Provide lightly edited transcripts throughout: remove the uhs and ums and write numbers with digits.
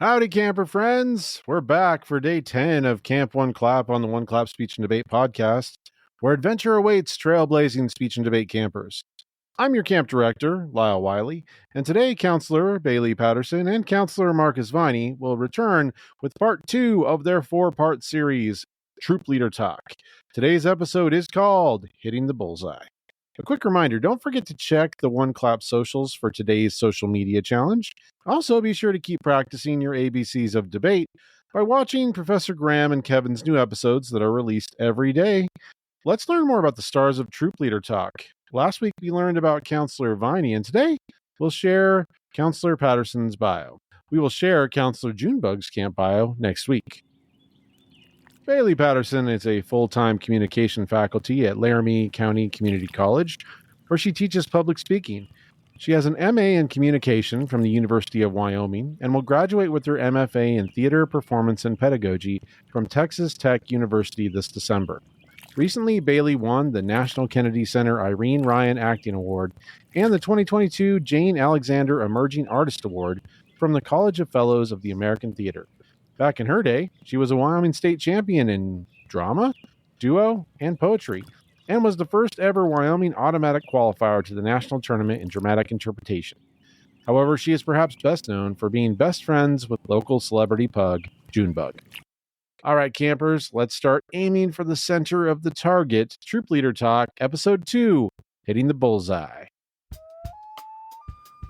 Howdy, camper friends. We're back for day 10 of Camp One Clap on the One Clap Speech and Debate podcast, where adventure awaits trailblazing speech and debate campers. I'm your camp director, Lyle Wiley, and today Counselor Bailey Patterson and Counselor Marcus Viney will return with part 2 of their 4-part series, Troop Leader Talk. Today's episode is called Hitting the Bullseye. A quick reminder, don't forget to check the One Clap socials for today's social media challenge. Also, be sure to keep practicing your ABCs of debate by watching Professor Graham and Kevin's new episodes that are released every day. Let's learn more about the stars of Troop Leader Talk. Last week, we learned about Counselor Viney, and today, we'll share Counselor Patterson's bio. We will share Counselor Junebug's camp bio next week. Bailey Patterson is a full-time communication faculty at Laramie County Community College, where she teaches public speaking. She has an MA in communication from the University of Wyoming and will graduate with her MFA in theater, performance, and pedagogy from Texas Tech University this December. Recently, Bailey won the National Kennedy Center Irene Ryan Acting Award and the 2022 Jane Alexander Emerging Artist Award from the College of Fellows of the American Theater. Back in her day, she was a Wyoming state champion in drama, duo, and poetry, and was the first ever Wyoming automatic qualifier to the national tournament in dramatic interpretation. However, she is perhaps best known for being best friends with local celebrity pug, Junebug. All right, campers, let's start aiming for the center of the target. Troop Leader Talk, Episode 2, Hitting the Bullseye.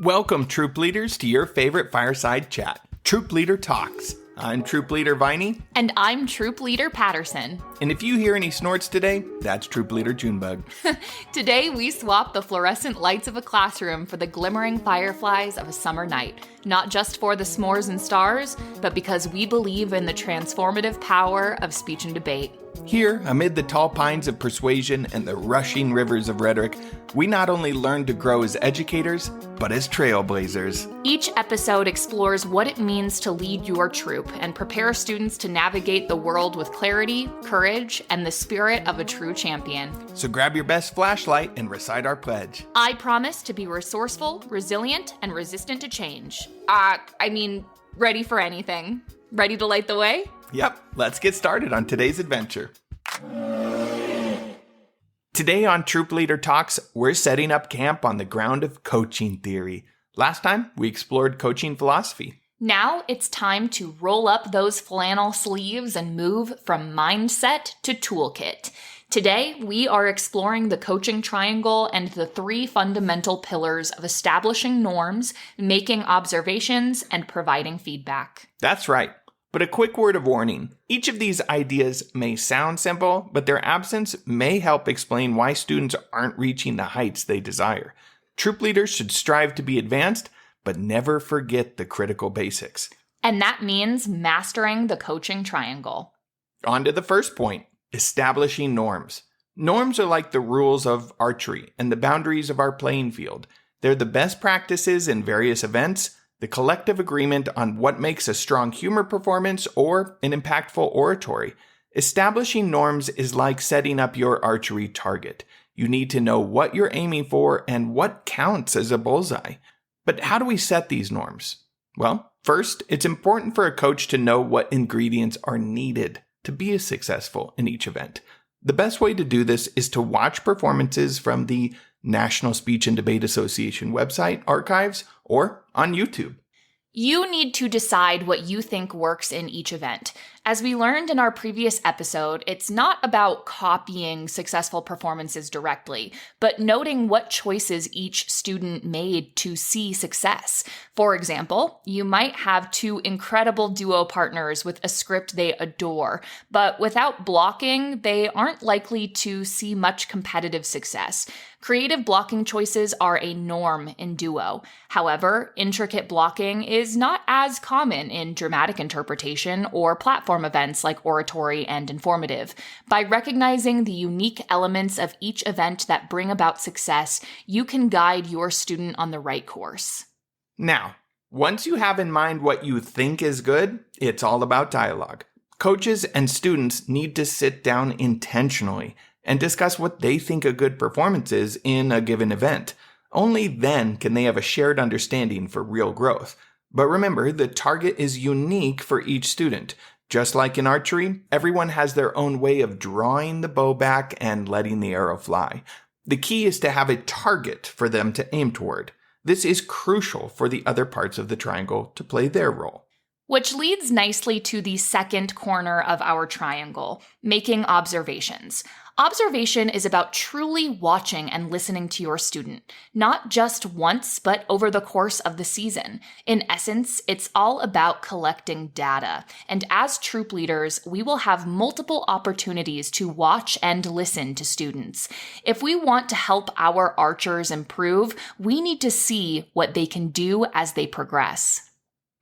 Welcome, Troop Leaders, to your favorite fireside chat, Troop Leader Talks. I'm Troop Leader Viney. And I'm Troop Leader Patterson. And if you hear any snorts today, that's Troop Leader Junebug. Today, we swap the fluorescent lights of a classroom for the glimmering fireflies of a summer night. Not just for the s'mores and stars, but because we believe in the transformative power of speech and debate. Here, amid the tall pines of persuasion and the rushing rivers of rhetoric, we not only learn to grow as educators, but as trailblazers. Each episode explores what it means to lead your troop and prepare students to navigate the world with clarity, courage, and the spirit of a true champion. So grab your best flashlight and recite our pledge. I promise to be resourceful, resilient, and resistant to change. Ready for anything. Ready to light the way? Yep, let's get started on today's adventure. Today on Troop Leader Talks, we're setting up camp on the ground of coaching theory. Last time, we explored coaching philosophy. Now it's time to roll up those flannel sleeves and move from mindset to toolkit. Today, we are exploring the coaching triangle and the 3 fundamental pillars of establishing norms, making observations, and providing feedback. That's right. But a quick word of warning. Each of these ideas may sound simple, but their absence may help explain why students aren't reaching the heights they desire. Troop leaders should strive to be advanced, but never forget the critical basics. And that means mastering the coaching triangle. On to the first point, establishing norms. Norms are like the rules of archery and the boundaries of our playing field. They're the best practices in various events, the collective agreement on what makes a strong humor performance or an impactful oratory. Establishing norms is like setting up your archery target. You need to know what you're aiming for and what counts as a bullseye. But how do we set these norms? Well, first, it's important for a coach to know what ingredients are needed to be successful in each event. The best way to do this is to watch performances from the National Speech and Debate Association website archives or on YouTube. You need to decide what you think works in each event. As we learned in our previous episode, it's not about copying successful performances directly, but noting what choices each student made to see success. For example, you might have 2 incredible duo partners with a script they adore, but without blocking, they aren't likely to see much competitive success. Creative blocking choices are a norm in duo. However, intricate blocking is not as common in dramatic interpretation or platform events like oratory and informative. By recognizing the unique elements of each event that bring about success, you can guide your student on the right course. Now, once you have in mind what you think is good, it's all about dialogue. Coaches and students need to sit down intentionally and discuss what they think a good performance is in a given event. Only then can they have a shared understanding for real growth. But remember, the target is unique for each student. Just like in archery, everyone has their own way of drawing the bow back and letting the arrow fly. The key is to have a target for them to aim toward. This is crucial for the other parts of the triangle to play their role. Which leads nicely to the second corner of our triangle, making observations. Observation is about truly watching and listening to your student, not just once, but over the course of the season. In essence, it's all about collecting data. And as troop leaders, we will have multiple opportunities to watch and listen to students. If we want to help our archers improve, we need to see what they can do as they progress.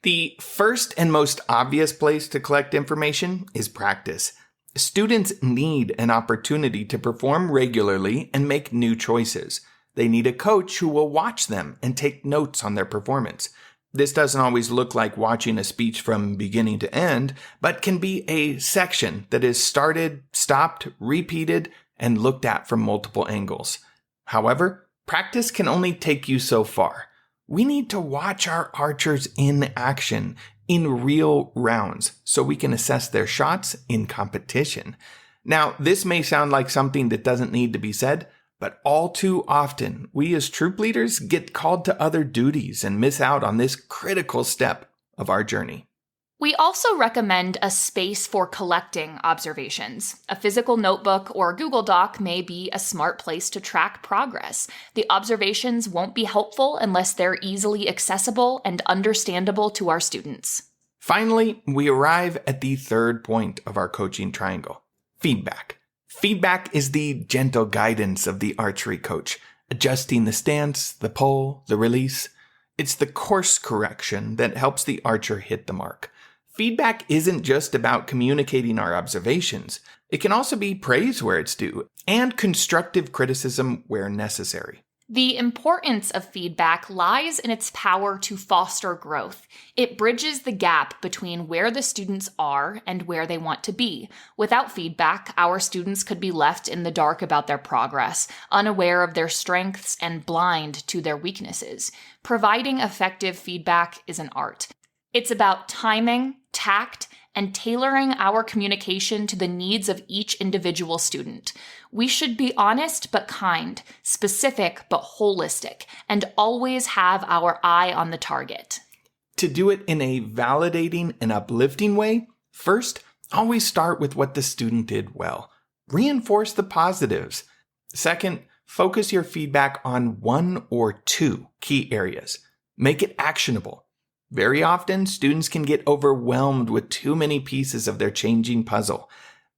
The first and most obvious place to collect information is practice. Students need an opportunity to perform regularly and make new choices. They need a coach who will watch them and take notes on their performance. This doesn't always look like watching a speech from beginning to end, but can be a section that is started, stopped, repeated, and looked at from multiple angles. However, practice can only take you so far. We need to watch our archers in action, in real rounds, so we can assess their shots in competition. Now, this may sound like something that doesn't need to be said, but all too often, we as troop leaders get called to other duties and miss out on this critical step of our journey. We also recommend a space for collecting observations. A physical notebook or Google Doc may be a smart place to track progress. The observations won't be helpful unless they're easily accessible and understandable to our students. Finally, we arrive at the third point of our coaching triangle: feedback. Feedback is the gentle guidance of the archery coach, adjusting the stance, the pull, the release. It's the course correction that helps the archer hit the mark. Feedback isn't just about communicating our observations. It can also be praise where it's due and constructive criticism where necessary. The importance of feedback lies in its power to foster growth. It bridges the gap between where the students are and where they want to be. Without feedback, our students could be left in the dark about their progress, unaware of their strengths and blind to their weaknesses. Providing effective feedback is an art. It's about timing, tact, and tailoring our communication to the needs of each individual student. We should be honest but kind, specific but holistic, and always have our eye on the target. To do it in a validating and uplifting way, first, always start with what the student did well. Reinforce the positives. Second, focus your feedback on one or two key areas. Make it actionable. Very often, students can get overwhelmed with too many pieces of their changing puzzle.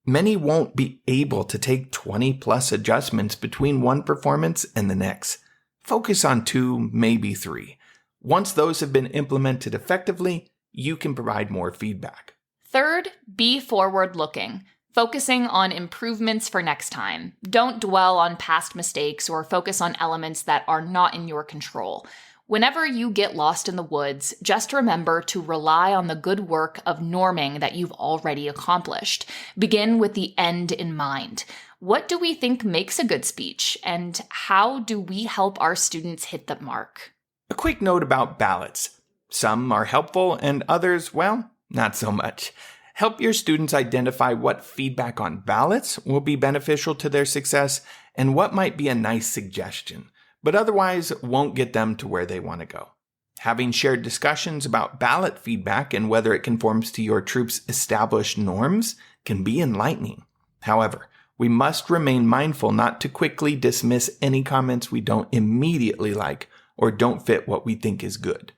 Many won't be able to take 20+ adjustments between one performance and the next. Focus on 2, maybe 3. Once those have been implemented effectively, you can provide more feedback. Third, be forward-looking, focusing on improvements for next time. Don't dwell on past mistakes or focus on elements that are not in your control. Whenever you get lost in the woods, just remember to rely on the good work of norming that you've already accomplished. Begin with the end in mind. What do we think makes a good speech, and how do we help our students hit the mark? A quick note about ballots. Some are helpful and others, well, not so much. Help your students identify what feedback on ballots will be beneficial to their success and what might be a nice suggestion, but otherwise won't get them to where they want to go. Having shared discussions about ballot feedback and whether it conforms to your troop's established norms can be enlightening. However, we must remain mindful not to quickly dismiss any comments we don't immediately like or don't fit what we think is good.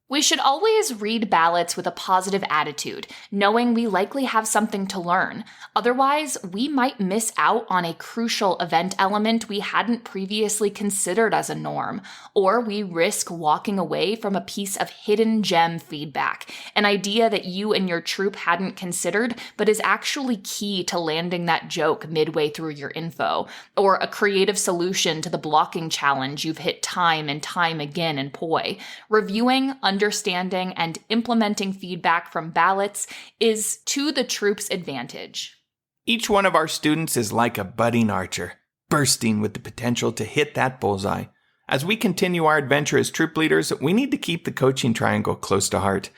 We should always read ballots with a positive attitude, knowing we likely have something to learn. Otherwise, we might miss out on a crucial event element we hadn't previously considered as a norm, or we risk walking away from a piece of hidden gem feedback, an idea that you and your troop hadn't considered, but is actually key to landing that joke midway through your info, or a creative solution to the blocking challenge you've hit time and time again in POI. Reviewing, understanding, and implementing feedback from ballots is to the troop's advantage. Each one of our students is like a budding archer, bursting with the potential to hit that bullseye. As we continue our adventure as troop leaders, we need to keep the coaching triangle close to heart.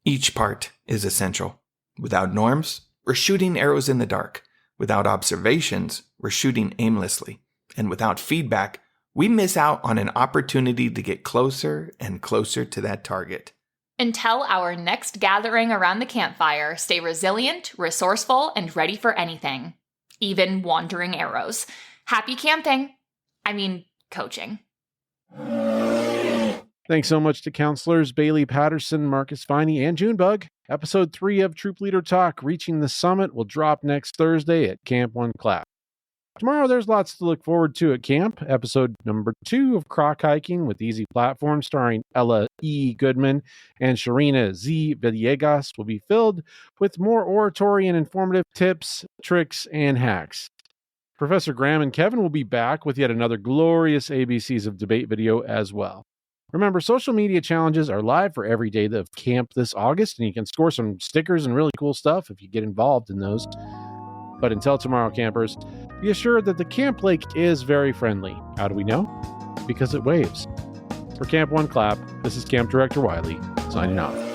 Each part is essential. Without norms, we're shooting arrows in the dark. Without observations, we're shooting aimlessly. And without feedback, we miss out on an opportunity to get closer and closer to that target. Until our next gathering around the campfire, stay resilient, resourceful, and ready for anything. Even wandering arrows. Happy camping. Coaching. Thanks so much to counselors Bailey Patterson, Marcus Viney, and Junebug. Episode 3 of Troop Leader Talk, Reaching the Summit, will drop next Thursday at Camp 1 Clap. Tomorrow, there's lots to look forward to at camp. Episode number 2 of Croc Hiking with Easy Platform, starring Ella E. Goodman and Sharina Z. Villegas, will be filled with more oratory and informative tips, tricks, and hacks. Professor Graham and Kevin will be back with yet another glorious ABCs of Debate video as well. Remember, social media challenges are live for every day of camp this August, and you can score some stickers and really cool stuff if you get involved in those. But until tomorrow, campers, be assured that the camp lake is very friendly. How do we know? Because it waves. For Camp 1 Clap, this is Camp Director Wiley, signing off.